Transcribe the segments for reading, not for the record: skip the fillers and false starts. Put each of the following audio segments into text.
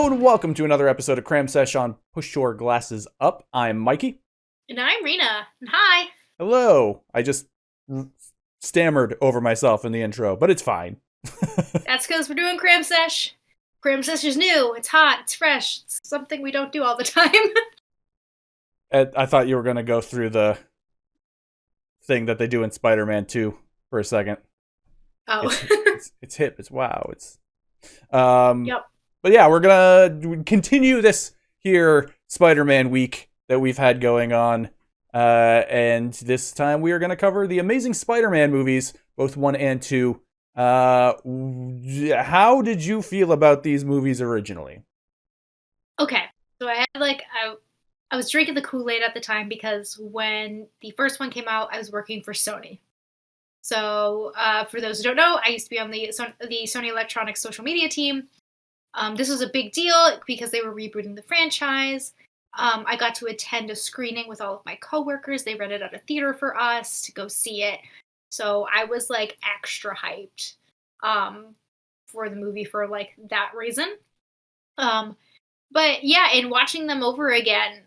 Hello and welcome to another episode of Cram Sesh on Push Your Glasses Up. I'm Mikey. And I'm Reena. And hi. Hello. I just stammered over myself in the intro, but it's fine. That's because we're doing Cram Sesh. Cram Sesh is new. It's hot. It's fresh. It's something we don't do all the time. I thought you were going to go through the thing that they do in Spider-Man 2 for a second. Oh. It's hip. It's wow. It's Yep. But yeah, we're going to continue this here Spider-Man week that we've had going on. And this time we are going to cover the Amazing Spider-Man movies, both 1 and 2. How did you feel about these movies originally? Okay. So I was drinking the Kool-Aid at the time because when the first one came out, I was working for Sony. So for those who don't know, I used to be on the Sony Electronics social media team. This was a big deal because they were rebooting the franchise. I got to attend a screening with all of my coworkers. They rented out a theater for us to go see it. So I was like extra hyped for the movie for like that reason. But yeah, in watching them over again,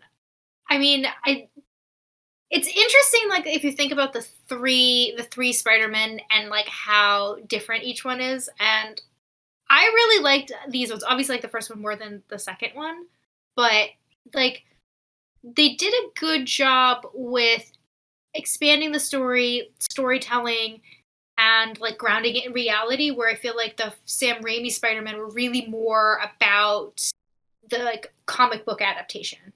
I mean, it's interesting, like, if you think about the three Spider-Men and like how different each one is. And I really liked these ones. Obviously, like the first one more than the second one, but like they did a good job with expanding the storytelling, and like grounding it in reality. Where I feel like the Sam Raimi Spider-Man were really more about the like comic book adaptation.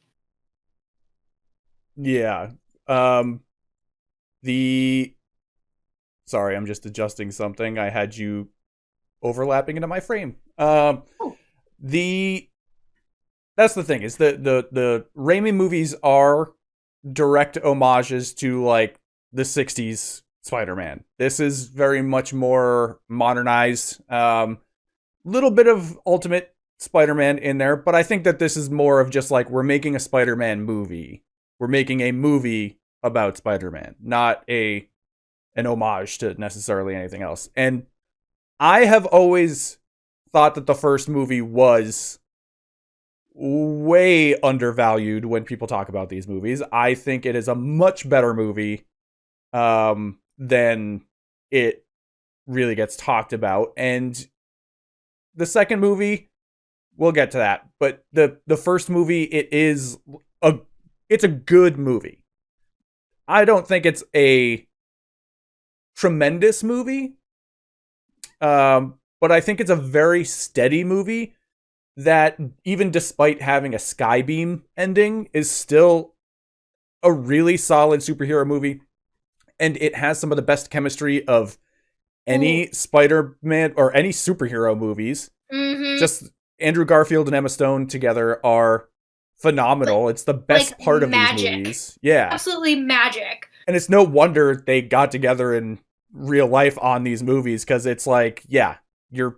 Yeah. Sorry, I'm just adjusting something. I had you overlapping into my frame. That's the thing, is the Raimi movies are direct homages to like the 60s Spider-Man. This is very much more modernized. Little bit of Ultimate Spider-Man in there, but I think that this is more of just like, we're making a Spider-Man movie. We're making a movie about Spider-Man, not an homage to necessarily anything else. And I have always thought that the first movie was way undervalued when people talk about these movies. I think it is a much better movie than it really gets talked about. And the second movie, we'll get to that. But the first movie, it's a good movie. I don't think it's a tremendous movie. But I think it's a very steady movie that, even despite having a Skybeam ending, is still a really solid superhero movie. And it has some of the best chemistry of any Spider-Man or any superhero movies. Mm-hmm. Just Andrew Garfield and Emma Stone together are phenomenal. It's the best part of these movies. Yeah. Absolutely magic. And it's no wonder they got together in real life on these movies, because it's like, yeah, you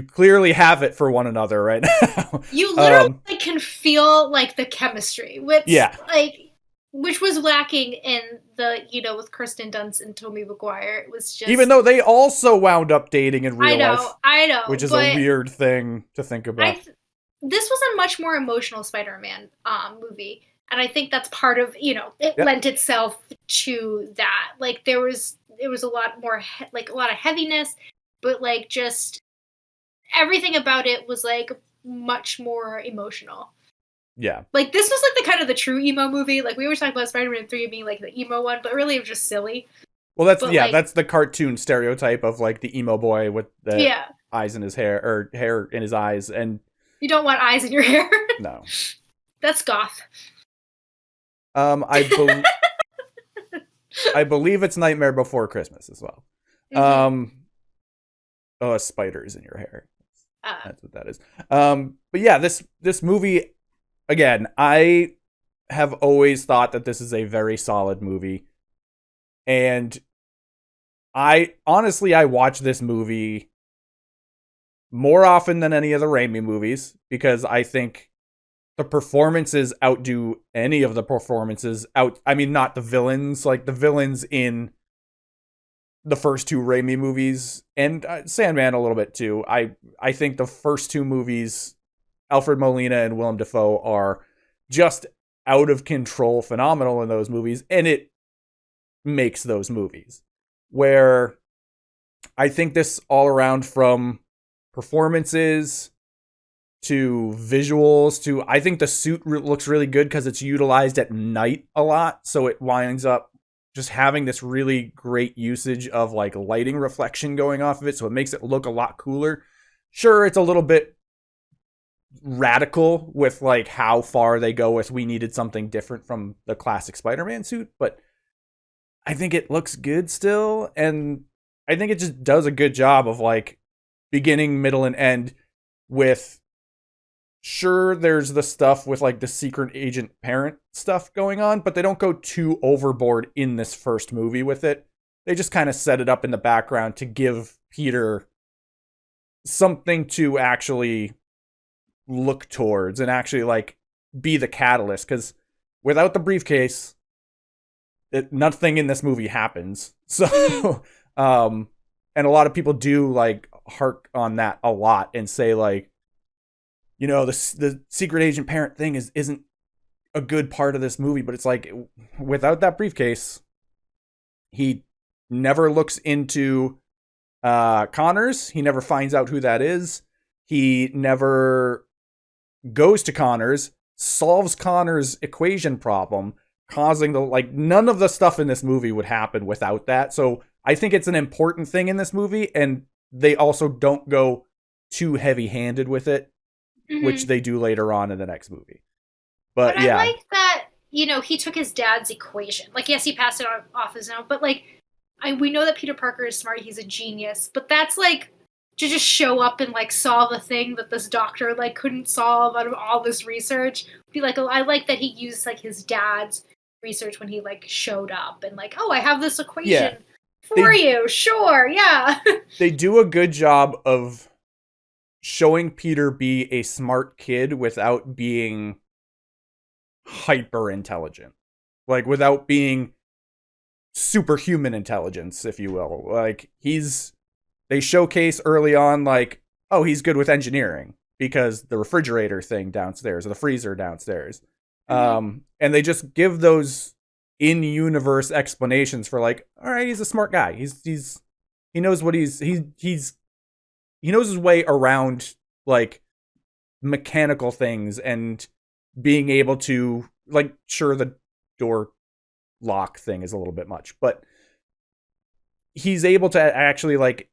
clearly have it for one another right now. You literally can feel like the chemistry, which was lacking in the, with Kirsten Dunst and Tobey Maguire. It was just, even though they also wound up dating in real life. I know, which is a weird thing to think about. This was a much more emotional Spider-Man movie. And I think that's part of, it lent itself to that. Like, there was a lot more, a lot of heaviness, but, like, just everything about it was, like, much more emotional. Yeah. Like, this was, like, the kind of the true emo movie. Like, we were talking about Spider-Man 3 being, like, the emo one, but really it was just silly. Well, that's the cartoon stereotype of, like, the emo boy with the eyes in his hair, or hair in his eyes, and... You don't want eyes in your hair. No. That's goth. I believe it's Nightmare Before Christmas as well. Mm-hmm. Spiders in your hair. That's what that is. But yeah, this movie, again, I have always thought that this is a very solid movie. And I watch this movie more often than any of the Raimi movies, because I think the performances outdo any of the performances not the villains, like the villains in the first two Raimi movies, and Sandman a little bit too. I think the first two movies Alfred Molina and Willem Dafoe are just out of control phenomenal in those movies, and it makes those movies. Where I think this all around, from performances to visuals to, I think the suit looks really good because it's utilized at night a lot, so it winds up just having this really great usage of like lighting reflection going off of it, so it makes it look a lot cooler. Sure, it's a little bit radical with like how far they go with, we needed something different from the classic Spider-Man suit, but I think it looks good still, and I think it just does a good job of like beginning, middle, and end with, sure, there's the stuff with like the secret agent parent stuff going on, but they don't go too overboard in this first movie with it. They just kind of set it up in the background to give Peter something to actually look towards and actually like be the catalyst, because without the briefcase, nothing in this movie happens. So and a lot of people do like hark on that a lot and say like, you know, the secret agent parent thing isn't a good part of this movie, but it's like, without that briefcase, he never looks into Connors. He never finds out who that is. He never goes to Connors, solves Connors' equation problem, causing the, like, none of the stuff in this movie would happen without that. So I think it's an important thing in this movie, and they also don't go too heavy-handed with it, which they do later on in the next movie. But yeah, I like that, you know, he took his dad's equation. Like, yes, he passed it off his own, but like, we know that Peter Parker is smart, he's a genius, but that's like to just show up and like solve a thing that this doctor like couldn't solve out of all this research. Be like, oh, I like that he used like his dad's research when he like showed up and like, oh, I have this equation for you. Sure, yeah. They do a good job of showing Peter be a smart kid without being hyper intelligent, like without being superhuman intelligence, if you will. Like, they showcase early on like, oh, he's good with engineering because the refrigerator thing downstairs or the freezer downstairs. And they just give those in-universe explanations for like, all right, he's a smart guy. He knows what he knows his way around like mechanical things and being able to, like, sure, the door lock thing is a little bit much, but he's able to actually like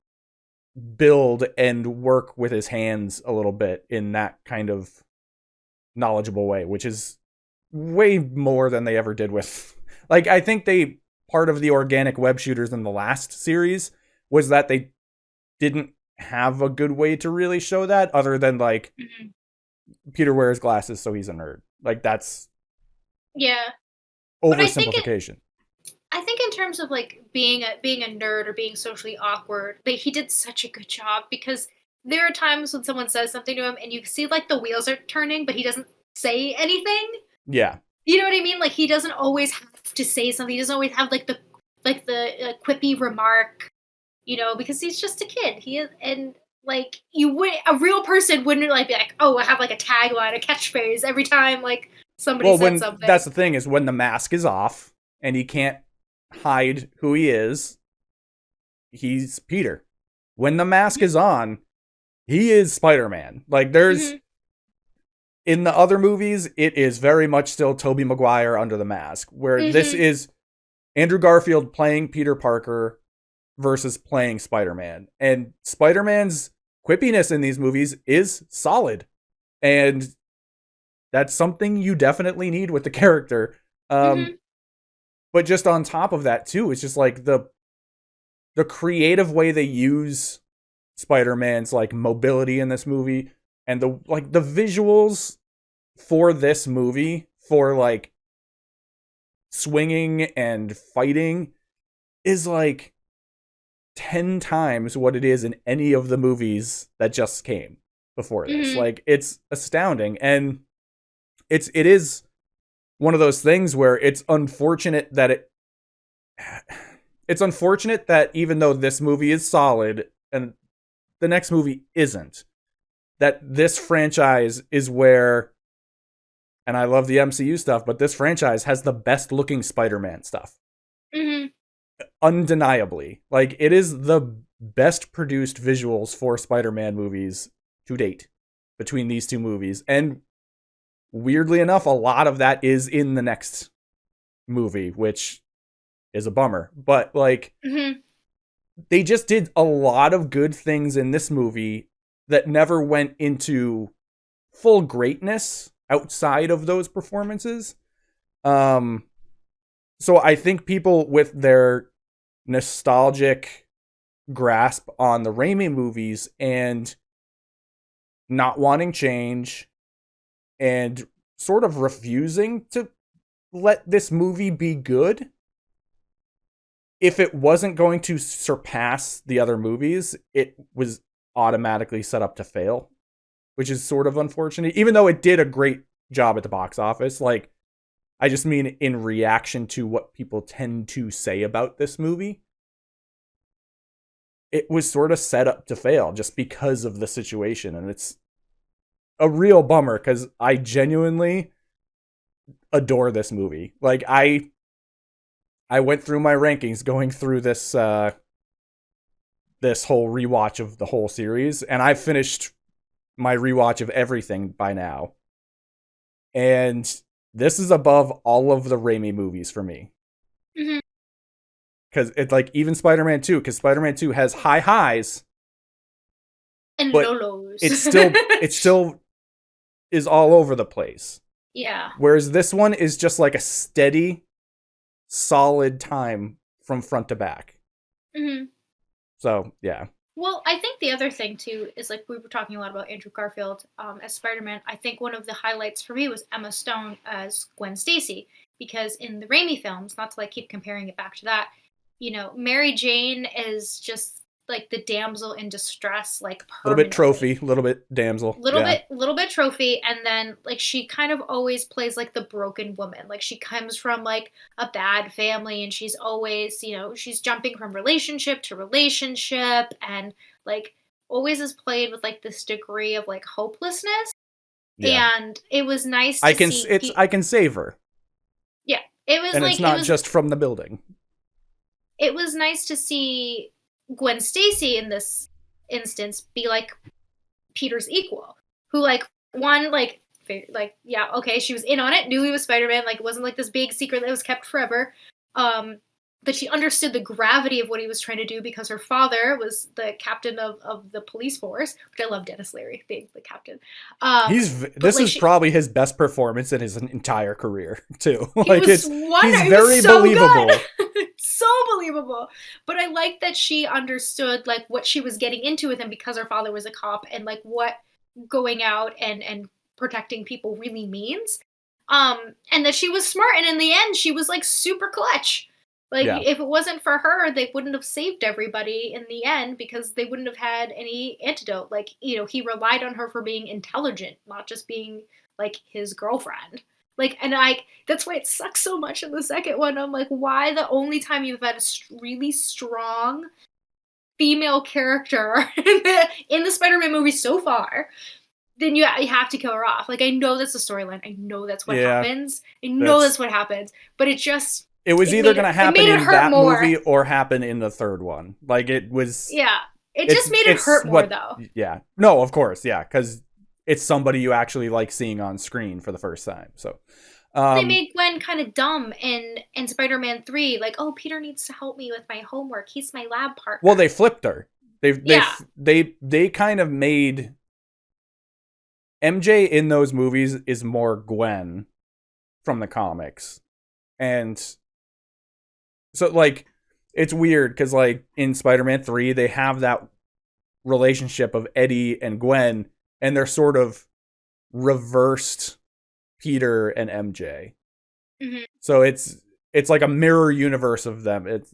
build and work with his hands a little bit in that kind of knowledgeable way, which is way more than they ever did with, like, I think part of the organic web shooters in the last series was that they didn't have a good way to really show that, other than like Peter wears glasses so he's a nerd. Like, that's oversimplification. I think in terms of like being a nerd or being socially awkward, like, he did such a good job, because there are times when someone says something to him and you see like the wheels are turning, but he doesn't say anything. Yeah. You know what I mean? Like, he doesn't always have to say something. He doesn't always have like the quippy remark, you know, because he's just a kid. He is, and like, a real person wouldn't like be like, oh, I have like a tagline, a catchphrase every time like somebody said something. That's the thing, is when the mask is off and he can't hide who he is, he's Peter. When the mask is on, he is Spider-Man. Like, there's in the other movies, it is very much still Tobey Maguire under the mask, where this is Andrew Garfield playing Peter Parker versus playing Spider-Man. And Spider-Man's quippiness in these movies is solid. And that's something you definitely need with the character. But just on top of that, too, it's just like the creative way they use Spider-Man's like mobility in this movie, and the visuals for this movie for like swinging and fighting is like 10 times what it is in any of the movies that just came before this. Like, it's astounding. And it is one of those things where it's unfortunate that even though this movie is solid and the next movie isn't, that this franchise is where, and I love the MCU stuff, but this franchise has the best looking Spider-Man stuff. Mm-hmm. Undeniably. Like, it is the best produced visuals for Spider-Man movies to date between these two movies. And weirdly enough, a lot of that is in the next movie, which is a bummer. But, like, they just did a lot of good things in this movie that never went into full greatness outside of those performances. So I think people with their nostalgic grasp on the Raimi movies and not wanting change and sort of refusing to let this movie be good, if it wasn't going to surpass the other movies, it was automatically set up to fail, which is sort of unfortunate, even though it did a great job at the box office. Like, I just mean in reaction to what people tend to say about this movie, it was sort of set up to fail just because of the situation. And it's a real bummer because I genuinely adore this movie. Like, I went through my rankings going through this this whole rewatch of the whole series, and I've finished my rewatch of everything by now. And this is above all of the Raimi movies for me. Because it's like, even Spider-Man 2, because Spider-Man 2 has high highs and but low lows. it still is all over the place. Yeah. Whereas this one is just like a steady, solid time from front to back. So, yeah. Well, I think the other thing, too, is, like, we were talking a lot about Andrew Garfield as Spider-Man. I think one of the highlights for me was Emma Stone as Gwen Stacy. Because in the Raimi films, not to, like, keep comparing it back to that, you know, Mary Jane is just, like, the damsel in distress, like, permanently. A little bit trophy, a little bit damsel. Little bit trophy, and then, like, she kind of always plays, like, the broken woman. Like, she comes from, like, a bad family, and she's always, you know, she's jumping from relationship to relationship, and, like, always is played with, like, this degree of, like, hopelessness. Yeah. And it was nice to see... I can save her. Yeah. It was, and like... it's not just from the building. It was nice to see Gwen Stacy in this instance be, like, Peter's equal, who, like, one, like, yeah, okay, she was in on it, knew he was Spider-Man, like, it wasn't, like, this big secret that was kept forever, that she understood the gravity of what he was trying to do because her father was the captain of the police force, which I love Dennis Leary being the captain. This is probably his best performance in his entire career, too. Like, he's very believable. So believable. But I like that she understood, like, what she was getting into with him because her father was a cop and, like, what going out and protecting people really means. And that she was smart, and in the end she was, like, super clutch. Like, if it wasn't for her, they wouldn't have saved everybody in the end because they wouldn't have had any antidote. Like, you know, he relied on her for being intelligent, not just being, like, his girlfriend. Like, and that's why it sucks so much in the second one. I'm like, why the only time you've had a really strong female character in the Spider-Man movie so far, then you have to kill her off. Like, I know that's the storyline. I know that's what happens. I know that's what happens. But it just... It was either going to happen in that movie or happen in the third one. Like, it was... Yeah. It just made it hurt more, though. Yeah. No, of course, yeah. Because it's somebody you actually like seeing on screen for the first time. So... they made Gwen kind of dumb in Spider-Man 3. Like, oh, Peter needs to help me with my homework. He's my lab partner. Well, they flipped her. They kind of made... MJ in those movies is more Gwen from the comics. And... So, like, it's weird because, like, in Spider-Man 3, they have that relationship of Eddie and Gwen, and they're sort of reversed Peter and MJ. So it's like a mirror universe of them. It's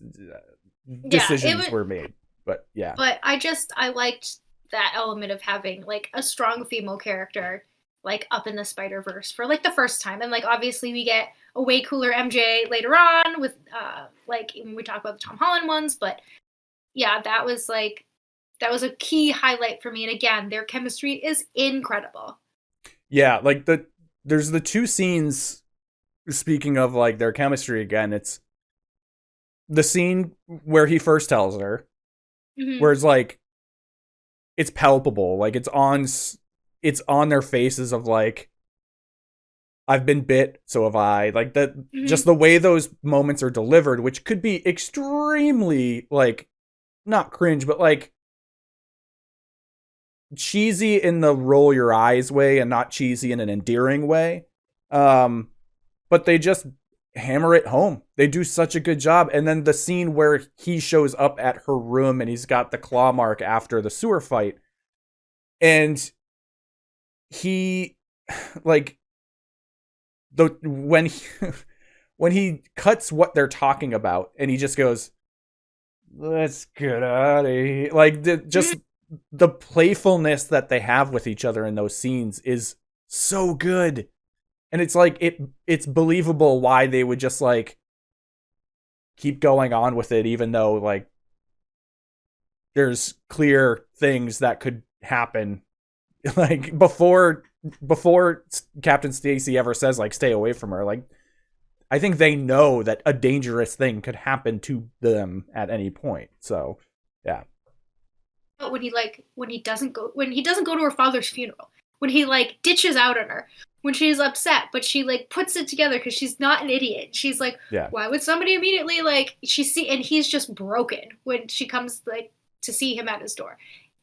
decisions were made, but yeah. But I liked that element of having, like, a strong female character, like, up in the Spider-Verse for, like, the first time. And, like, obviously we get a way cooler MJ later on with, like, when we talk about the Tom Holland ones. But, yeah, that was, like, That was a key highlight for me. And again, their chemistry is incredible. Yeah, like there's the two scenes, speaking of like their chemistry again, it's the scene where he first tells her, where it's like, it's palpable, like it's on their faces of like, I've been bit, so have I. Like that, just the way those moments are delivered, which could be extremely like, not cringe, but like cheesy in the roll your eyes way and not cheesy in an endearing way. But they just hammer it home. They do such a good job. And then the scene where he shows up at her room and he's got the claw mark after the sewer fight. And he like when he cuts what they're talking about and he just goes, let's get out of here. Like the playfulness that they have with each other in those scenes is so good. And it's like, it's believable why they would just like keep going on with it, even though like there's clear things that could happen. Like before Captain Stacy ever says like, stay away from her. Like, I think they know that a dangerous thing could happen to them at any point. So yeah. But when he doesn't go to her father's funeral, when he like ditches out on her, when she's upset, but she like puts it together because she's not an idiot. She's like, why would somebody immediately like and he's just broken when she comes like to see him at his door.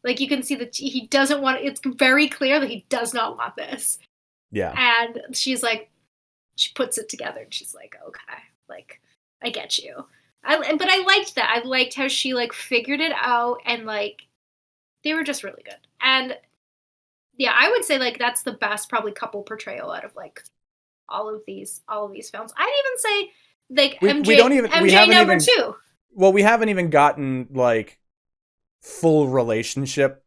Like you can see that he doesn't want. It's very clear that he does not want this. Yeah. And she's like, she puts it together and she's like, okay, like I get you. But I liked that. I liked how she like figured it out and like they were just really good. And yeah, I would say like that's the best probably couple portrayal out of like all of these films. I'd even say like MJ number 2. Well, we haven't even gotten like full relationship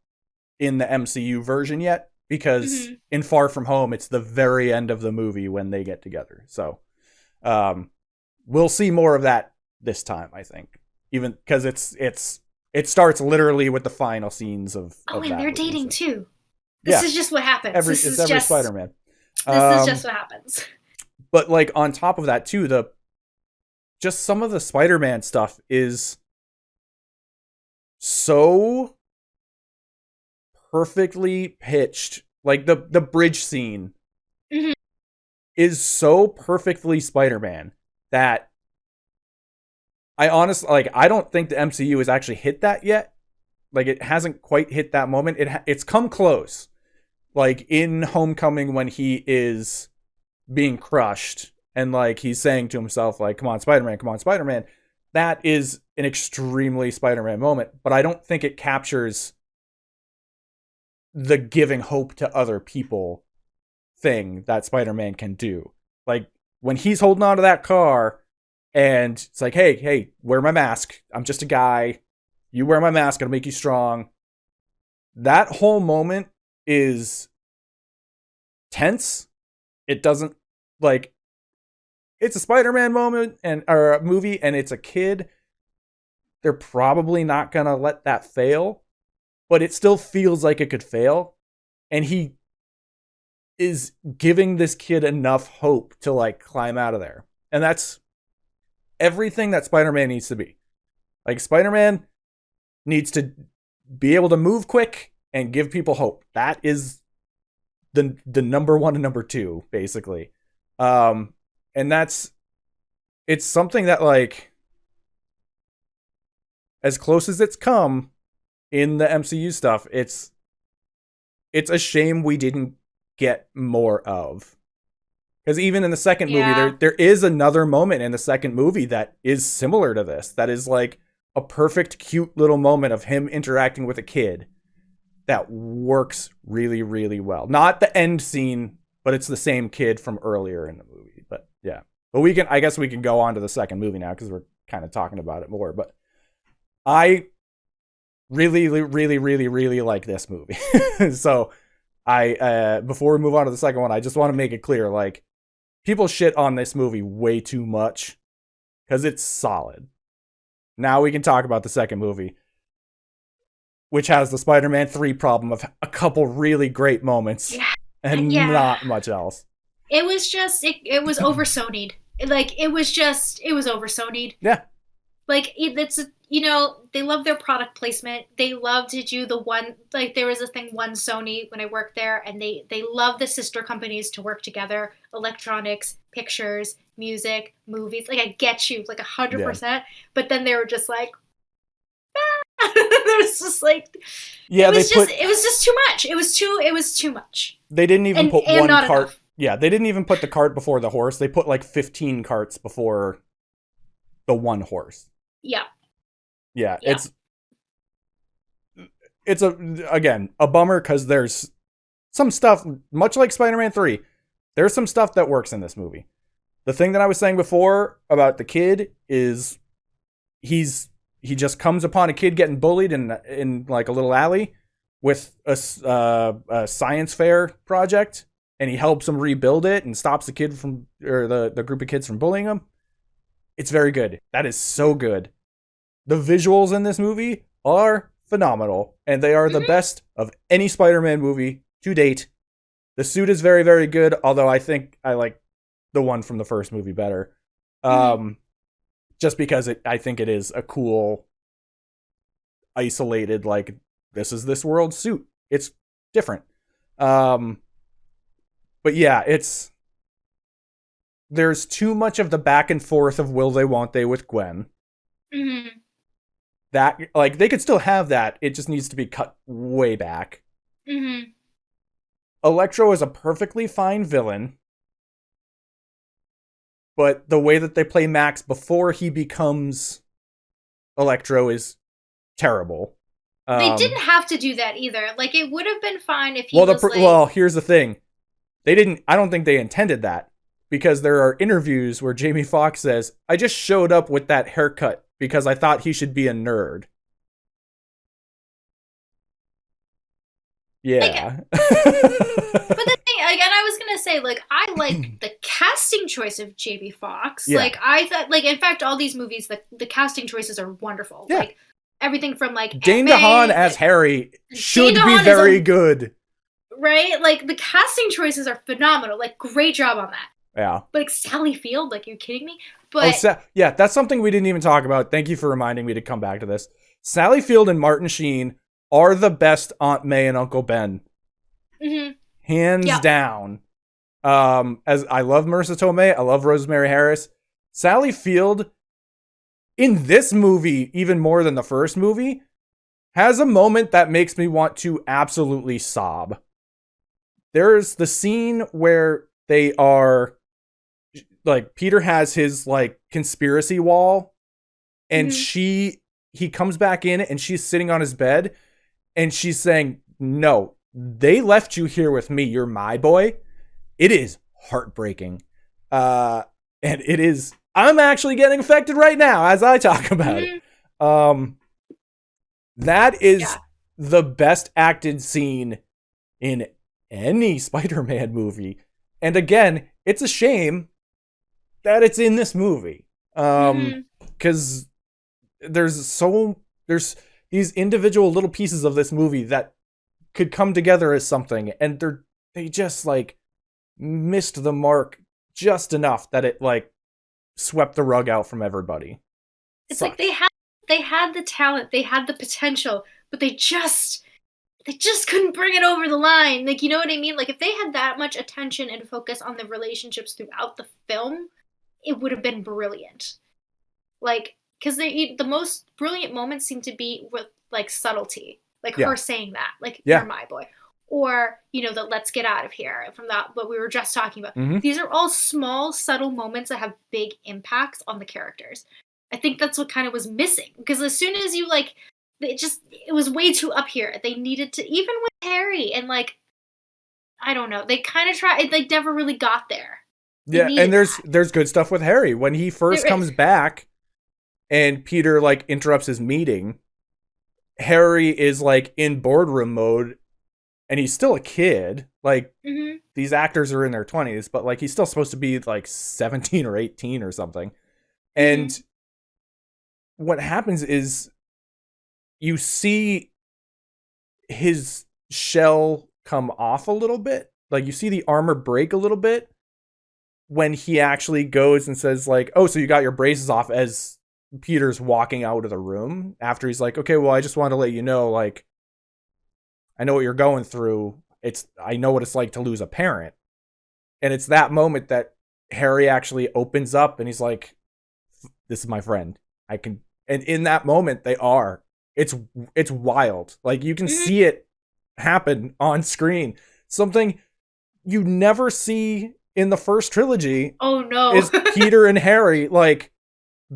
in the MCU version yet because in Far From Home it's the very end of the movie when they get together. So we'll see more of that this time, I think. Even because it starts literally with the final scenes of and that they're movie, dating too. This is just what happens. Every Spider-Man. This is just what happens. But like on top of that too, just some of the Spider-Man stuff is so perfectly pitched. Like the bridge scene is so perfectly Spider-Man that I honestly like. I don't think the MCU has actually hit that yet. Like it hasn't quite hit that moment. It's come close. Like in Homecoming when he is being crushed and like he's saying to himself like, come on Spider-Man. That is an extremely Spider-Man moment, but I don't think it captures the giving hope to other people thing that Spider-Man can do. Like when he's holding onto that car and it's like, hey, wear my mask. I'm just a guy. You wear my mask, it'll make you strong. That whole moment is tense. It doesn't like it's a Spider-Man moment or a movie and it's a kid. They're probably not gonna let that fail, but it still feels like it could fail. And he is giving this kid enough hope to like climb out of there. And that's everything that Spider-Man needs to be. Like Spider-Man needs to be able to move quick and give people hope. That is the number one and number two, basically. And it's something that like, as close as it's come in the MCU stuff, it's a shame we didn't get more of. Because even in the second movie, there is another moment in the second movie that is similar to this. That is like a perfect, cute little moment of him interacting with a kid that works really, really well. Not the end scene, but it's the same kid from earlier in the movie. But yeah, but I guess we can go on to the second movie now because we're kind of talking about it more. But I really, really, really, really like this movie. So before we move on to the second one, I just want to make it clear, like, people shit on this movie way too much because it's solid. Now we can talk about the second movie. which has the Spider-Man 3 problem of a couple really great moments and not much else. It was just, it was over-Sony'd. Like, it was over-Sony'd. Yeah. Like, it's, you know, they love their product placement. They love to do the one, like, there was a thing, One Sony, when I worked there, and they love the sister companies to work together. Electronics, pictures, music, movies. Like, I get you, like, 100%. Yeah. But then they were just like, it was just like, it was just too much. It was too much. They didn't even put one cart. Enough. Yeah, they didn't even put the cart before the horse. They put like 15 carts before the one horse. Yeah. Yeah. It's a bummer because there's some stuff, much like Spider-Man 3, there's some stuff that works in this movie. The thing that I was saying before about the kid is he just comes upon a kid getting bullied in like a little alley with a science fair project, and he helps him rebuild it and stops the kid the group of kids from bullying him. It's very good. That is so good. The visuals in this movie are phenomenal, and they are the best of any Spider-Man movie to date. The suit is very, very good, although I think I like the one from the first movie better. Just because I think it is a cool, isolated, like, this is this world's suit. It's different. But yeah, there's too much of the back and forth of will they, won't they with Gwen. Mm-hmm. That, like, they could still have that. It just needs to be cut way back. Mm-hmm. Electro is a perfectly fine villain. But the way that they play Max before he becomes Electro is terrible. They didn't have to do that either. Like, it would have been fine if he Well, here's the thing. I don't think they intended that. Because there are interviews where Jamie Foxx says, I just showed up with that haircut because I thought he should be a nerd. Yeah. But the thing, again, I was going to say, like, I like the casting choice of Jamie Foxx. Yeah. Like, I thought, like, in fact, all these movies, the casting choices are wonderful. Yeah. Like, everything from, like, Dane DeHaan as Harry should be very good. Right? Like, the casting choices are phenomenal. Like, great job on that. Yeah. But, like, Sally Field, like, you're kidding me? But yeah, that's something we didn't even talk about. Thank you for reminding me to come back to this. Sally Field and Martin Sheen are the best Aunt May and Uncle Ben. Mm-hmm. Hands down. As I love Marissa Tomei, I love Rosemary Harris. Sally Field, in this movie, even more than the first movie, has a moment that makes me want to absolutely sob. There's the scene where they are, like, Peter has his, like, conspiracy wall, and he comes back in and she's sitting on his bed and she's saying, no, they left you here with me. You're my boy. It is heartbreaking. And it is, I'm actually getting affected right now as I talk about it. That is the best acted scene in any Spider-Man movie. And again, it's a shame that it's in this movie. Because there's these individual little pieces of this movie that could come together as something, and they just, like, missed the mark just enough that it, like, swept the rug out from everybody. It's like they had the talent, they had the potential, but they just couldn't bring it over the line. Like, you know what I mean? Like, if they had that much attention and focus on the relationships throughout the film, it would have been brilliant. Like, because the most brilliant moments seem to be with, like, subtlety. Like, her saying that. Like, you're my boy. Or, you know, the let's get out of here from that, what we were just talking about. Mm-hmm. These are all small, subtle moments that have big impacts on the characters. I think that's what kind of was missing. Because as soon as you, like, it was way too up here. They needed to, even with Harry, and, like, I don't know. They kind of tried, they never really got there. Yeah, and there's good stuff with Harry. When he first comes back and Peter, like, interrupts his meeting, Harry is, like, in boardroom mode, and he's still a kid. Like, these actors are in their 20s, but, like, he's still supposed to be, like, 17 or 18 or something. And what happens is you see his shell come off a little bit. Like, you see the armor break a little bit when he actually goes and says, like, oh, so you got your braces off, as Peter's walking out of the room after he's like, okay, well, I just want to let you know, like, I know what you're going through. I know what it's like to lose a parent. And it's that moment that Harry actually opens up and he's like, this is my friend. And in that moment they are. It's wild. Like, you can see it happen on screen. Something you never see in the first trilogy. Oh no. Is Peter and Harry, like,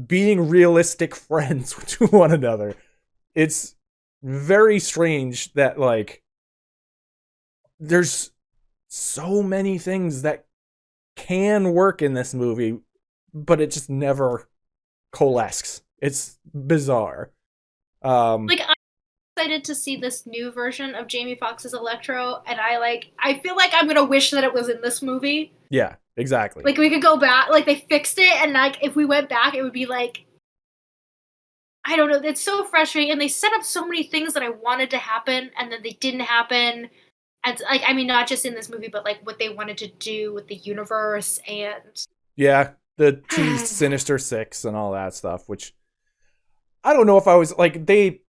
being realistic friends to one another. It's very strange that, like, there's so many things that can work in this movie, but it just never coalesces. It's bizarre. Like, I'm excited to see this new version of Jamie Foxx's Electro, and I feel like I'm gonna wish that it was in this movie. Yeah, exactly. Like, we could go back, like, they fixed it, and, like, if we went back, it would be like, I don't know, it's so frustrating, and they set up so many things that I wanted to happen, and then they didn't happen. And, like, I mean, not just in this movie, but, like, what they wanted to do with the universe, and... Yeah, the two Sinister Six and all that stuff, which... I don't know if I was... Like, they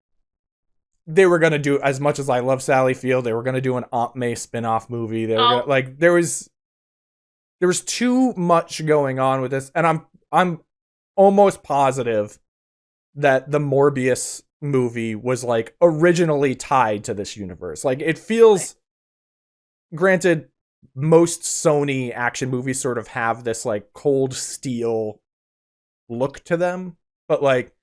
were going to do, as much as I love Sally Field, they were going to do an Aunt May spin-off movie. They were gonna, like, there was too much going on with this, and I'm almost positive that the Morbius movie was, like, originally tied to this universe. Like, it feels... Granted, most Sony action movies sort of have this, like, Cold Steel look to them, but, like,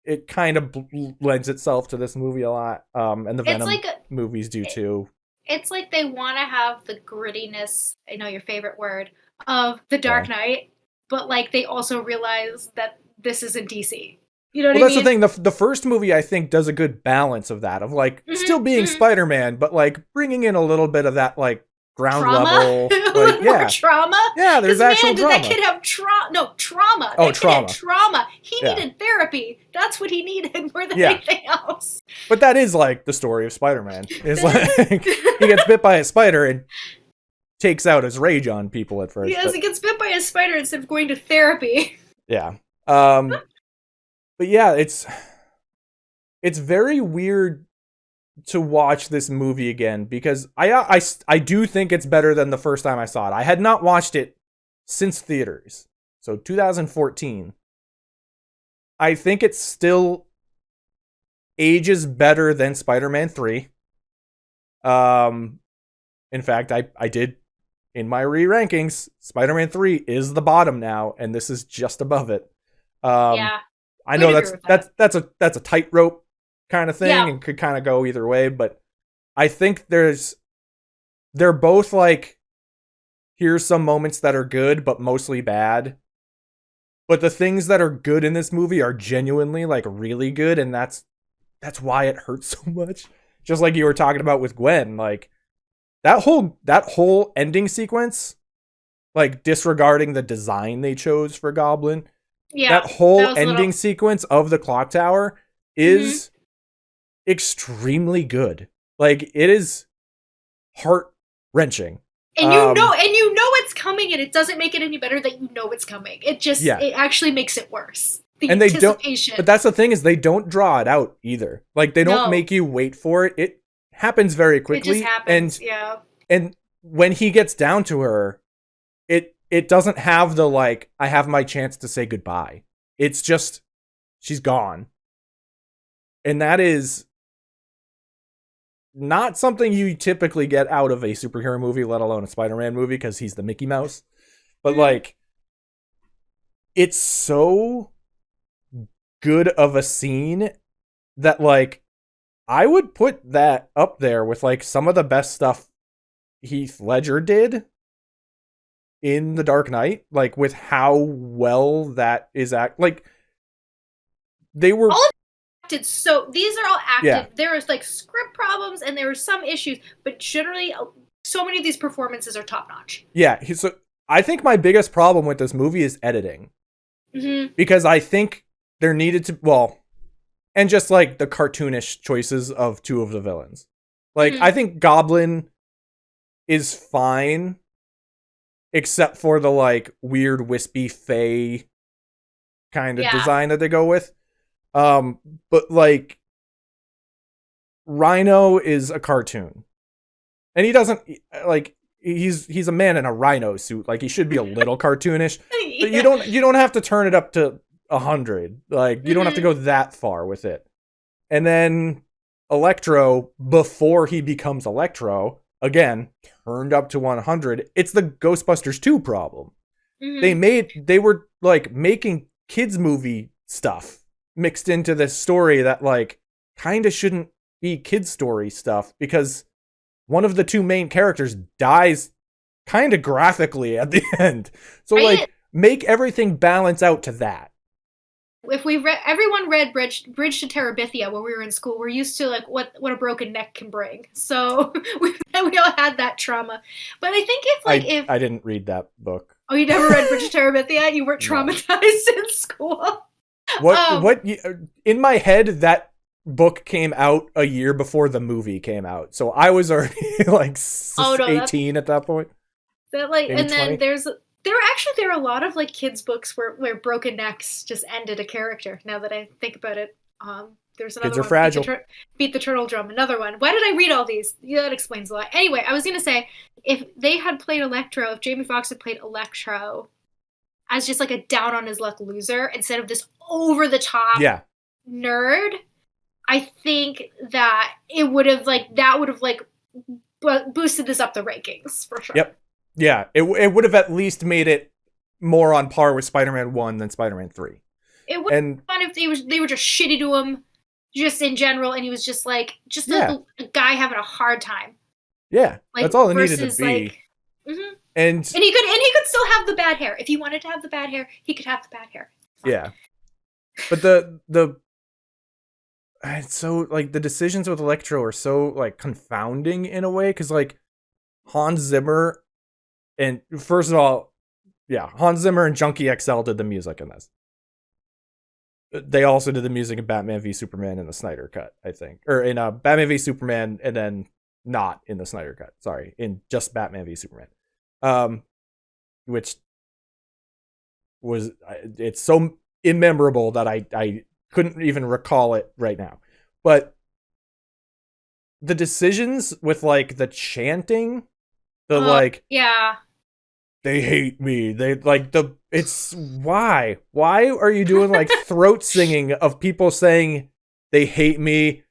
it kind of lends itself to this movie a lot. And the Venom movies do too. It's like they want to have the grittiness, I know your favorite word, of The Dark Knight, but, like, they also realize that this isn't DC. You know what I mean? That's the thing. The first movie, I think, does a good balance of that, of, like, still being Spider-Man, but, like, bringing in a little bit of that, like, ground level. Like, more trauma? Yeah, there's actual drama. Did that kid have trauma? Oh, that trauma. Kid had trauma. He needed therapy. That's what he needed more than anything else. But that is, like, the story of Spider-Man. It's like, he gets bit by a spider and takes out his rage on people at first. Yes, he gets bit by a spider instead of going to therapy. Yeah. But yeah, it's very weird to watch this movie again, because I do think it's better than the first time I saw it. I had not watched it since theaters, so 2014. I think it still ages better than Spider-Man 3. In fact, I did, in my re-rankings, Spider-Man 3 is the bottom now, and this is just above it. Yeah. I know that's a tightrope kind of thing, and could kind of go either way, but I think they're both, like, here's some moments that are good but mostly bad, but the things that are good in this movie are genuinely, like, really good, and that's why it hurts so much. Just like you were talking about with Gwen, like, that whole ending sequence, like, disregarding the design they chose for Goblin, that whole ending sequence of the clock tower is extremely good. Like, it is heart-wrenching. And you know it's coming, and it doesn't make it any better that you know it's coming. It just it actually makes it worse. The anticipation. But that's the thing, is they don't draw it out either. Like, they don't make you wait for it. It happens very quickly. It just happens, And when he gets down to her, it doesn't have the, like, I have my chance to say goodbye. It's just, she's gone. And that is not something you typically get out of a superhero movie, let alone a Spider-Man movie, because he's the Mickey Mouse. But, like, it's so good of a scene that, like, I would put that up there with, like, some of the best stuff Heath Ledger did in The Dark Knight, like, with how well that is like, they were all acted, so these are all acted. Yeah. There was, like, script problems and there were some issues, but generally so many of these performances are top notch. Yeah, so I think my biggest problem with this movie is editing. Because I think there needed to, and just, like, the cartoonish choices of two of the villains. Like, I think Goblin is fine, except for the, like, weird wispy fae kind of design that they go with. But, like, Rhino is a cartoon. And he doesn't, like, he's a man in a rhino suit. Like, he should be a little cartoonish. But you don't have to turn it up to 100. Like, you don't have to go that far with it. And then Electro, before he becomes Electro, again, turned up to 100. It's the Ghostbusters 2 problem. They were like making kids movie stuff mixed into this story that like kind of shouldn't be kids story stuff, because one of the two main characters dies kind of graphically at the end. So like make everything balance out to that. If everyone read Bridge to Terabithia when we were in school, we're used to like what a broken neck can bring. So we all had that trauma. But I think if I didn't read that book. Oh, you never read Bridge to Terabithia? You weren't traumatized in school? What in my head, that book came out a year before the movie came out. So I was already like 18 at that point. That like, and 20. Then there are a lot of like kids books where broken necks just ended a character. Now that I think about it, there's another Kids Are one. Fragile. Beat the Turtle Drum. Another one. Why did I read all these? Yeah, that explains a lot. Anyway, I was gonna say, if they had played Electro, if Jamie Foxx had played Electro as just like a down on his luck loser instead of this over the top nerd, I think that it would have boosted this up the rankings for sure. Yep. Yeah, it would have at least made it more on par with Spider-Man 1 than Spider-Man 3. It would have been fun if they were just shitty to him, just in general, and he was just like a guy having a hard time. Yeah, like, that's all it needed to be. Like, and he could still have the bad hair. If he wanted to have the bad hair, he could have the bad hair. Yeah, but the it's so like the decisions with Electro are so like confounding in a way, because like Hans Zimmer. And first of all, Hans Zimmer and Junkie XL did the music in this. They also did the music in Batman v Superman in the Snyder Cut, I think. Or in Batman v Superman, and then not in the Snyder Cut. Sorry, in just Batman v Superman. Which was, it's so immemorable that I couldn't even recall it right now. But the decisions with like the chanting, they hate me. They like it's why are you doing like throat singing of people saying they hate me?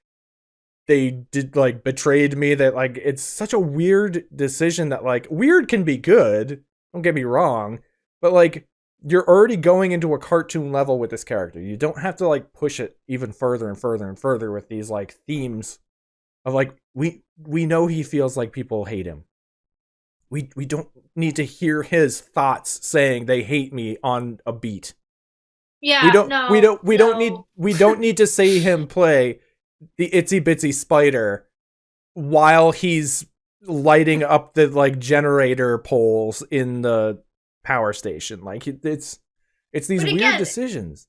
They did like betrayed me. That like, it's such a weird decision that like weird can be good. Don't get me wrong, but like you're already going into a cartoon level with this character. You don't have to like push it even further and further and further with these like themes of like, we know he feels like people hate him. We don't need to hear his thoughts saying they hate me on a beat. Yeah, we don't need to see him play the Itsy Bitsy Spider while he's lighting up the like generator poles in the power station. Like it's these weird decisions.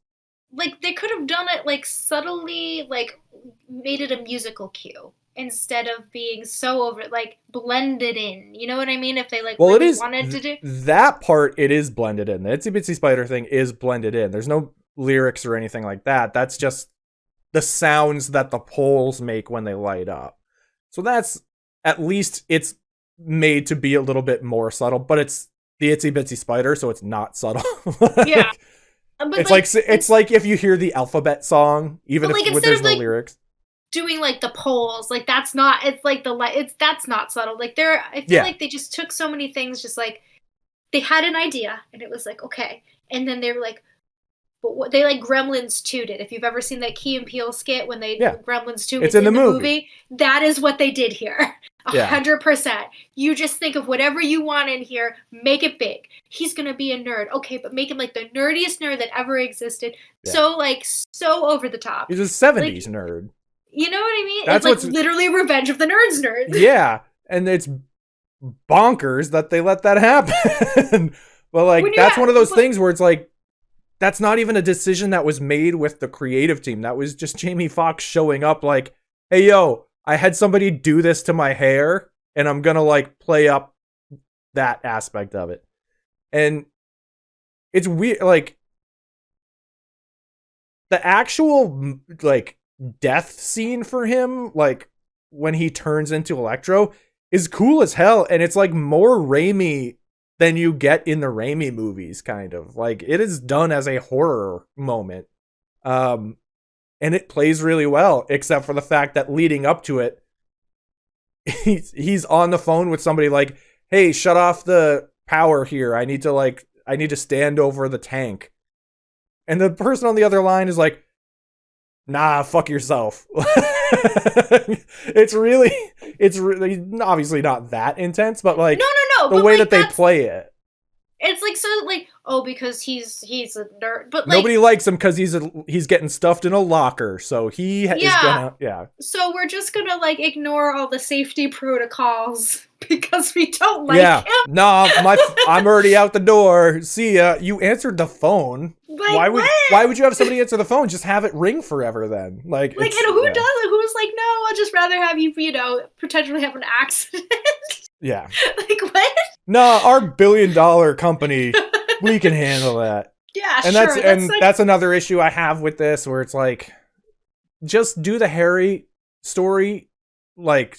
Like they could have done it like subtly, like made it a musical cue, instead of being so over, like blended in. You know what I mean? If they like wanted to do that part, it is blended in. The Itsy Bitsy Spider thing is blended in. There's no lyrics or anything like that. That's just the sounds that the poles make when they light up. So that's, at least it's made to be a little bit more subtle, but it's the Itsy Bitsy Spider, so it's not subtle. Yeah. But it's like if you hear the Alphabet song, even if there's no lyrics. Doing like the polls, like that's not, it's like that's not subtle. Like I feel like they just took so many things, just like they had an idea and it was like, okay. And then they were like, but what they like Gremlins 2 did. If you've ever seen that Key and Peele skit when they Gremlins 2, it's in the movie. That is what they did here. 100%. You just think of whatever you want in here, make it big. He's going to be a nerd. Okay, but make him like the nerdiest nerd that ever existed. Yeah. So over the top. He's a 70s nerd. You know what I mean? It's like literally Revenge of the Nerds nerd. Yeah, and it's bonkers that they let that happen. But like, that's one of those things where it's like, that's not even a decision that was made with the creative team. That was just Jamie Foxx showing up like, hey, yo, I had somebody do this to my hair, and I'm gonna like play up that aspect of it. And it's weird, like the actual like death scene for him, like when he turns into Electro, is cool as hell, and it's like more Raimi than you get in the Raimi movies, kind of. Like it is done as a horror moment. And it plays really well, except for the fact that leading up to it, he's on the phone with somebody like, "Hey, shut off the power here. I need to stand over the tank." And the person on the other line is like, "Nah, fuck yourself." It's really obviously not that intense, but like no, the way that they play it. It's like, so like, oh, because he's a nerd, but like, nobody likes him because he's getting stuffed in a locker, so he is gonna So we're just gonna like ignore all the safety protocols because we don't like him. Nah, I'm already out the door. See ya. You answered the phone. Like, why would you have somebody answer the phone? Just have it ring forever then. Like and who does it? Who's like, no, I'll just rather have you, potentially have an accident. Yeah. Like, what? No, our $1 billion company, we can handle that. Yeah, and sure. That's another issue I have with this, where it's like, just do the Harry story, like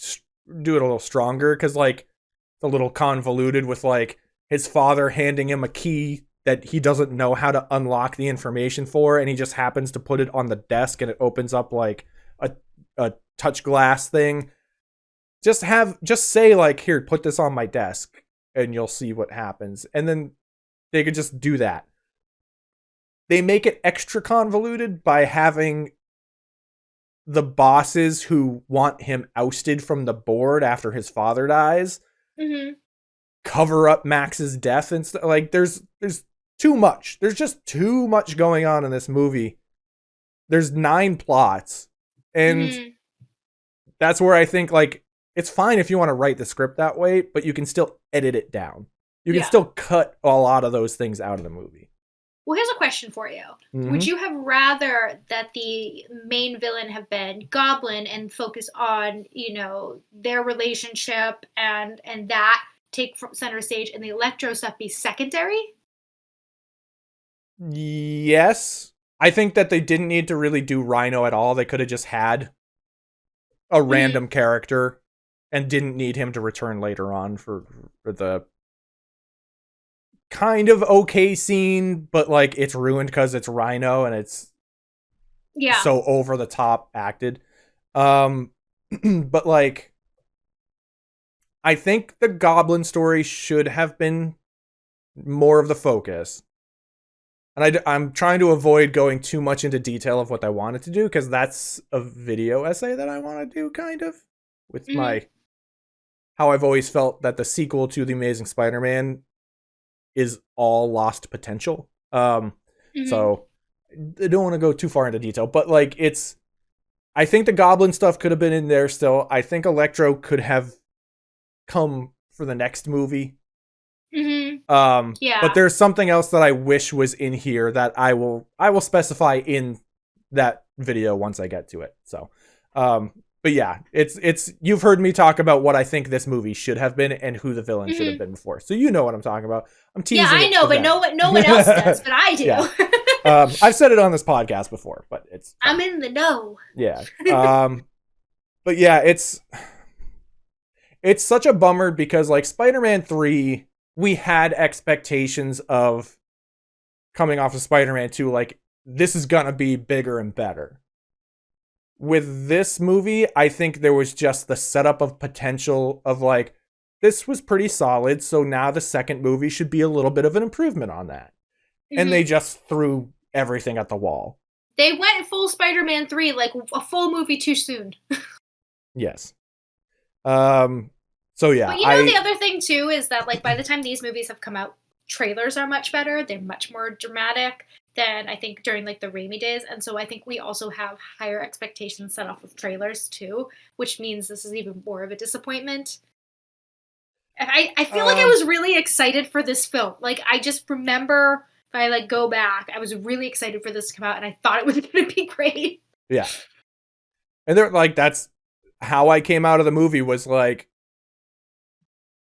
do it a little stronger, because like it's a little convoluted with like his father handing him a key that he doesn't know how to unlock the information for, and he just happens to put it on the desk and it opens up like a touch glass thing. Just say like, "Here, put this on my desk," and you'll see what happens. And then they could just do that. They make it extra convoluted by having the bosses who want him ousted from the board after his father dies cover up Max's death and stuff. Like there's too much. There's just too much going on in this movie. There's 9 plots, and that's where I think like, it's fine if you want to write the script that way, but you can still edit it down. You can still cut a lot of those things out of the movie. Well, here's a question for you. Would you have rather that the main villain have been Goblin and focus on, their relationship and that take center stage, and the Electro stuff be secondary? Yes. I think that they didn't need to really do Rhino at all. They could have just had a random character and didn't need him to return later on for the kind of okay scene, but like it's ruined because it's Rhino and it's so over the top acted. But like, I think the Goblin story should have been more of the focus. And I'm trying to avoid going too much into detail of what I wanted to do, because that's a video essay that I want to do, kind of, with my how I've always felt that the sequel to The Amazing Spider-Man is all lost potential. So I don't want to go too far into detail, but like I think the Goblin stuff could have been in there still. I think Electro could have come for the next movie. But there's something else that I wish was in here that I will specify in that video once I get to it. So, but yeah, it's you've heard me talk about what I think this movie should have been and who the villain should have been before. So you know what I'm talking about. I'm teasing. Yeah, I know, but no one else does, but I do. Yeah. I've said it on this podcast before, but I'm in the know. Yeah. But yeah, it's such a bummer because like Spider-Man 3, we had expectations of coming off of Spider-Man 2, like this is gonna be bigger and better. With this movie, I think there was just the setup of potential of like, this was pretty solid, so now the second movie should be a little bit of an improvement on that. And they just threw everything at the wall. They went full Spider-Man 3, like a full movie too soon. Yes. So yeah. But the other thing too is that like by the time these movies have come out, trailers are much better. They're much more dramatic than I think during like the Raimi days. And so I think we also have higher expectations set off with trailers too, which means this is even more of a disappointment. And I feel like I was really excited for this film. Like I just remember, if I like go back, I was really excited for this to come out and I thought it was going to be great. Yeah. And they're like, that's how I came out of the movie was like,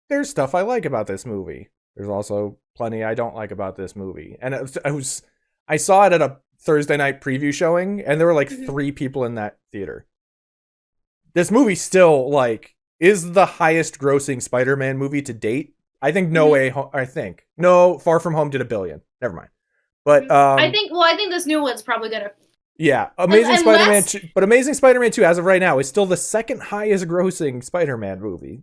there's stuff I like about this movie. There's also plenty I don't like about this movie. And I saw it at a Thursday night preview showing, and there were like 3 people in that theater. This movie still like is the highest grossing Spider-Man movie to date. I think Far From Home did $1 billion. Never mind. But I think this new one's probably gonna. Yeah, Amazing Spider-Man 2, but Amazing Spider-Man 2 as of right now is still the second highest grossing Spider-Man movie.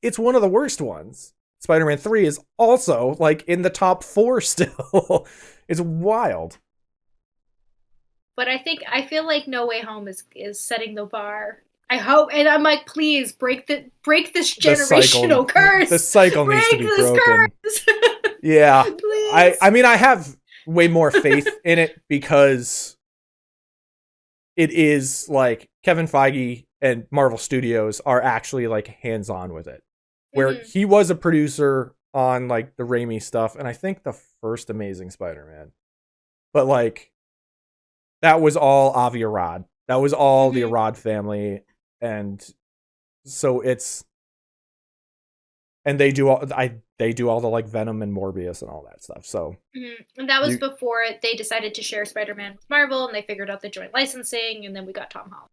It's one of the worst ones. Spider-Man 3 is also like in the top 4 still. It's wild. But I feel like No Way Home is setting the bar. I hope, and I'm like, please break this generational curse. The cycle needs to be broken. Yeah. Please. I mean, I have way more faith in it because it is like Kevin Feige and Marvel Studios are actually like hands-on with it. Where he was a producer on like the Raimi stuff, and I think the first Amazing Spider-Man. But like that was all Avi Arad. That was all the Arad family, and so it's and they do all the like Venom and Morbius and all that stuff. So and that was before they decided to share Spider-Man with Marvel, and they figured out the joint licensing, and then we got Tom Holland.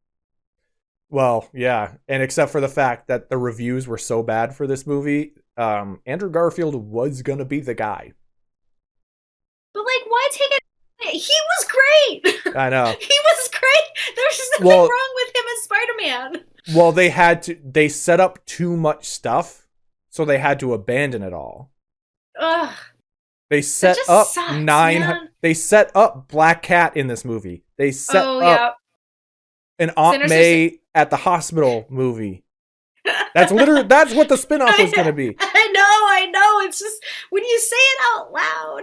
Well, yeah, and except for the fact that the reviews were so bad for this movie, Andrew Garfield was gonna be the guy. But like, why take it? He was great. I know. He was great. There's just nothing wrong with him as Spider-Man. Well, they set up too much stuff, so they had to abandon it all. Ugh. They set up They set up Black Cat in this movie. They set up an Aunt May at the hospital movie. That's what the spinoff was going to be. I know. It's just when you say it out loud.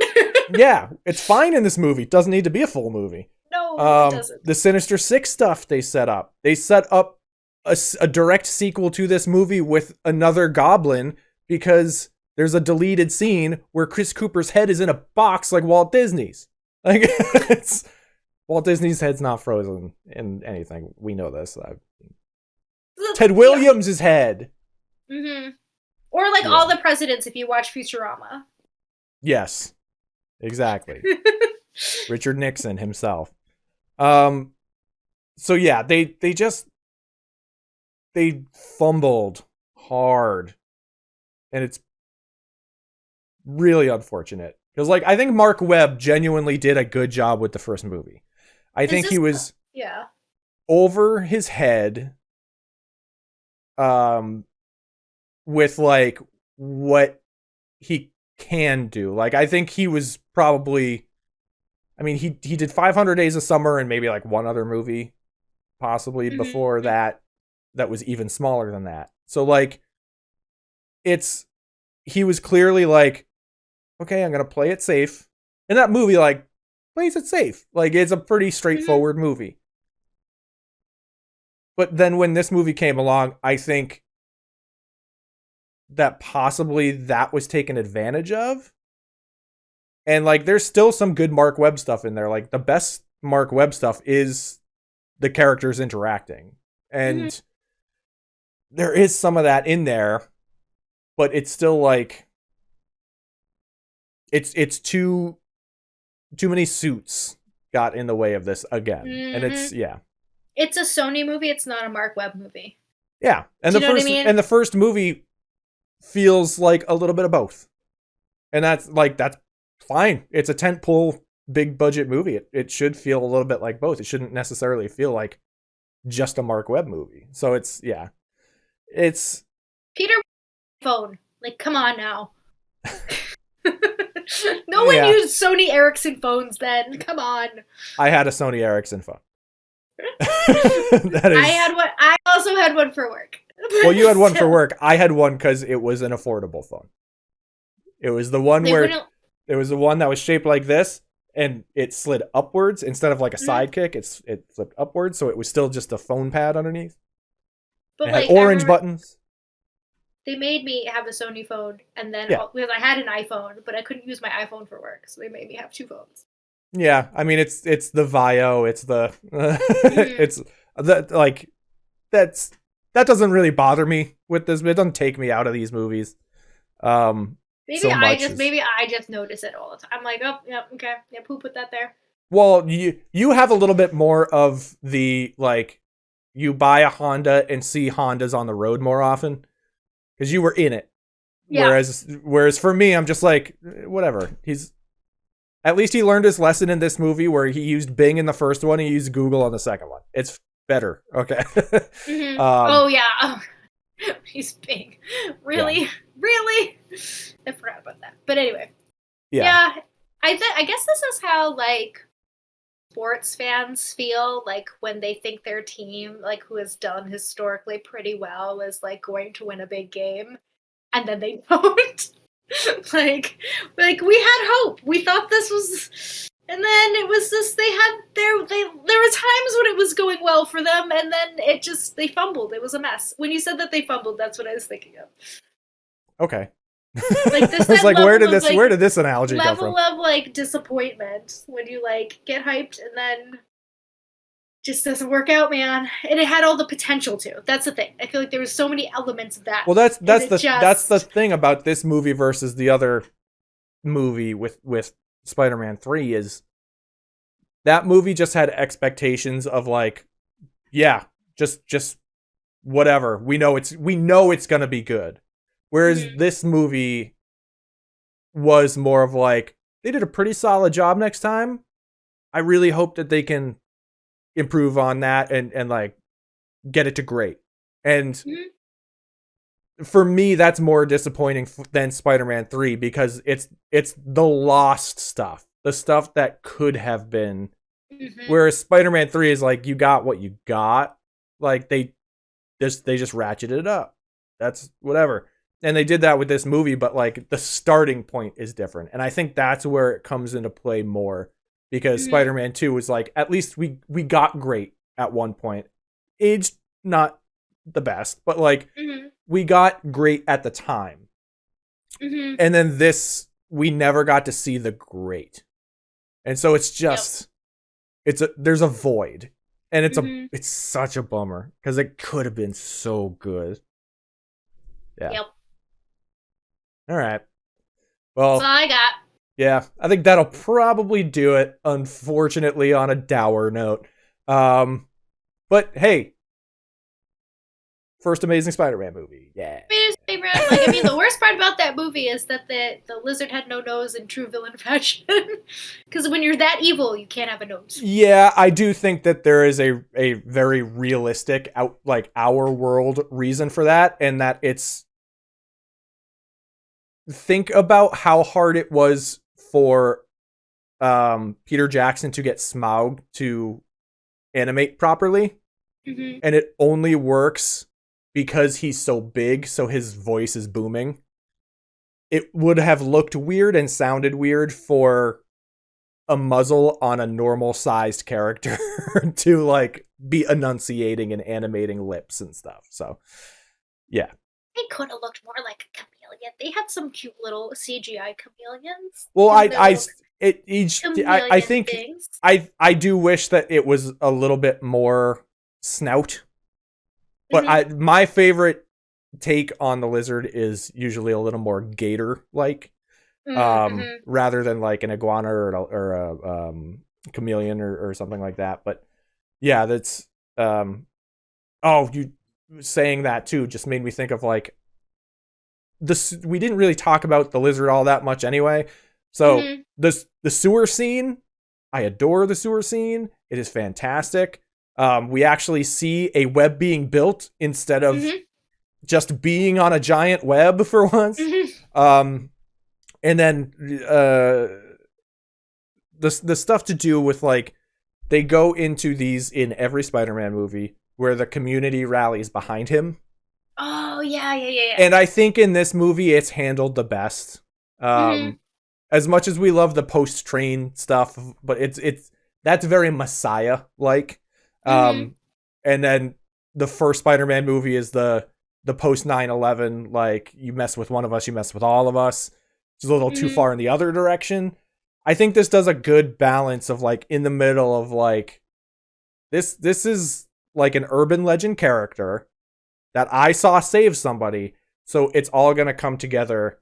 Yeah, it's fine in this movie. It doesn't need to be a full movie. No, it doesn't. The Sinister Six stuff they set up. They set up a direct sequel to this movie with another Goblin because there's a deleted scene where Chris Cooper's head is in a box like Walt Disney's. Like Walt Disney's head's not frozen in anything. We know this. Ted Williams' head. Mm-hmm. Or like all the presidents if you watch Futurama. Yes, exactly. Richard Nixon himself. So yeah, they fumbled hard, and it's really unfortunate because like I think Marc Webb genuinely did a good job with the first movie. I think he was over his head with like what he can do. Like I think he was probably he did 500 Days of Summer and maybe like one other movie possibly before that was even smaller than that. So like he was clearly like, okay, I'm going to play it safe. And that movie like plays it safe. Like it's a pretty straightforward movie. But then when this movie came along, I think that possibly that was taken advantage of. And like there's still some good Marc Webb stuff in there. Like the best Marc Webb stuff is the characters interacting. And there is some of that in there, but it's still like it's too many suits got in the way of this again. And it's a Sony movie, it's not a Marc Webb movie. Yeah. And the first movie feels like a little bit of both. And that's fine. It's a tentpole big budget movie. It should feel a little bit like both. It shouldn't necessarily feel like just a Marc Webb movie. So it's Peter phone. Like, come on now. No one used Sony Ericsson phones then. Come on. I had a Sony Ericsson phone. I also had one for work. Well, you had one for work. I had one because it was an affordable phone. It was the one it was the one that was shaped like this, and it slid upwards instead of like a sidekick. It flipped upwards, so it was still just a phone pad underneath. But it had orange buttons. They made me have a Sony phone, and then because I had an iPhone, but I couldn't use my iPhone for work, so they made me have 2 phones. Yeah, I mean it's the Vio, it's the it's the like that doesn't really bother me with this. It doesn't take me out of these movies. Maybe I just notice it all the time. I'm like, oh, yeah, okay, yeah, who put that there? Well, you have a little bit more of the, like, you buy a Honda and see Hondas on the road more often because you were in it. Yeah. Whereas for me, I'm just like, whatever. At least he learned his lesson in this movie where he used Bing in the first one, he used Google on the second one. It's better, okay? Mm-hmm. Oh yeah, oh. He's Bing. Really, yeah. Really. I forgot about that. But anyway, yeah. I guess this is how like sports fans feel like when they think their team, like who has done historically pretty well, is like going to win a big game, and then they don't. like we had hope. We thought this was, and then it was just there were times when it was going well for them, and then they fumbled. It was a mess. When you said that they fumbled, that's what I was thinking of. Okay. Like this, I was like, where did this analogy come from? Level of like disappointment when you like get hyped and then just doesn't work out, man. And it had all the potential to. That's the thing. I feel like there was so many elements of that. Well, that's the thing about this movie versus the other movie with Spider-Man 3 is that movie just had expectations of like, yeah, just whatever. We know it's gonna be good. Whereas this movie was more of like, they did a pretty solid job next time. I really hope that they can improve on that and like get it to great. And for me, that's more disappointing than Spider-Man 3 because it's the lost stuff, the stuff that could have been. Whereas Spider-Man 3 is like, you got what you got. Like they just ratcheted it up. That's whatever. And they did that with this movie, but like the starting point is different. And I think that's where it comes into play more because Spider-Man 2 was like, at least we got great at one point. Aged not the best, but like we got great at the time. And then this, we never got to see the great. And so it's just, there's a void. And it's such a bummer because it could have been so good. Yeah. Yep. All right. Well, that's all I got. Yeah, I think that'll probably do it, unfortunately, on a dour note. But hey, first Amazing Spider-Man movie. Yeah. I mean, the worst part about that movie is that the lizard had no nose in true villain fashion. Because when you're that evil, you can't have a nose. Yeah, I do think that there is a very realistic, our world reason for that, and that it's. Think about how hard it was for Peter Jackson to get Smaug to animate properly. And it only works because he's so big, so his voice is booming. It would have looked weird and sounded weird for a muzzle on a normal sized character to like be enunciating and animating lips and stuff. So yeah. It could have looked more like a chameleon. They had some cute little CGI chameleons. Well, I think things. I do wish that it was a little bit more snout. But my favorite take on the lizard is usually a little more gator-like, rather than like an iguana or a chameleon or something like that. But yeah, that's you saying that too just made me think of like this. We didn't really talk about the lizard all that much anyway. So the sewer scene, I adore the sewer scene. It is fantastic. We actually see a web being built instead of just being on a giant web for once. And then the stuff to do with like, they go into these in every Spider-Man movie where the community rallies behind him. Oh yeah. And I think in this movie it's handled the best. As much as we love the post-train stuff, but that's very Messiah-like. And then the first Spider-Man movie is the post 9/11, like, you mess with one of us, you mess with all of us. It's a little too far in the other direction. I think this does a good balance of like in the middle of like, this is like an urban legend character that I saw save somebody. So it's all going to come together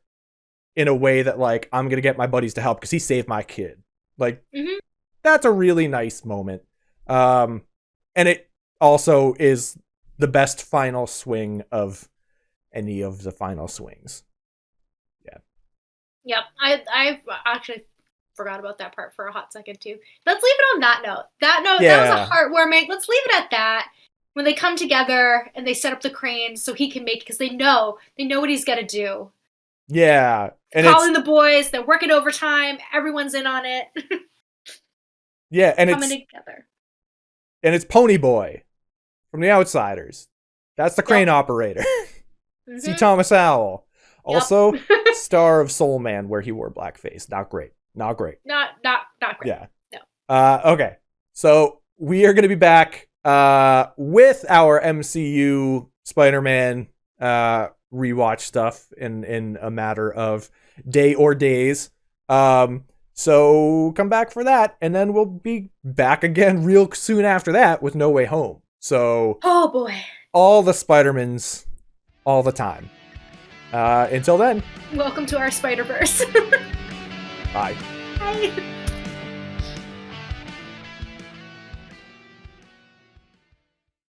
in a way that, like, I'm going to get my buddies to help because he saved my kid. Like, that's a really nice moment. And it also is the best final swing of any of the final swings. Yeah. Yep. I actually forgot about that part for a hot second too. Let's leave it on that note. That was a heartwarming. Let's leave it at that. When they come together and they set up the crane so he can make, because they know what he's got to do. Yeah. And calling the boys, they're working overtime, everyone's in on it. Yeah, and coming together. And it's Pony Boy from The Outsiders. That's the crane operator. C. Thomas Howell. Also, star of Soul Man, where he wore blackface. Not great. Not great. Not great. Yeah. No. Okay. So we are going to be back with our MCU Spider-Man rewatch stuff in a matter of day or days. So come back for that, and then we'll be back again real soon after that with No Way Home. So oh boy, all the Spider-Mans all the time. Until then, welcome to our Spider-Verse. Bye. Bye.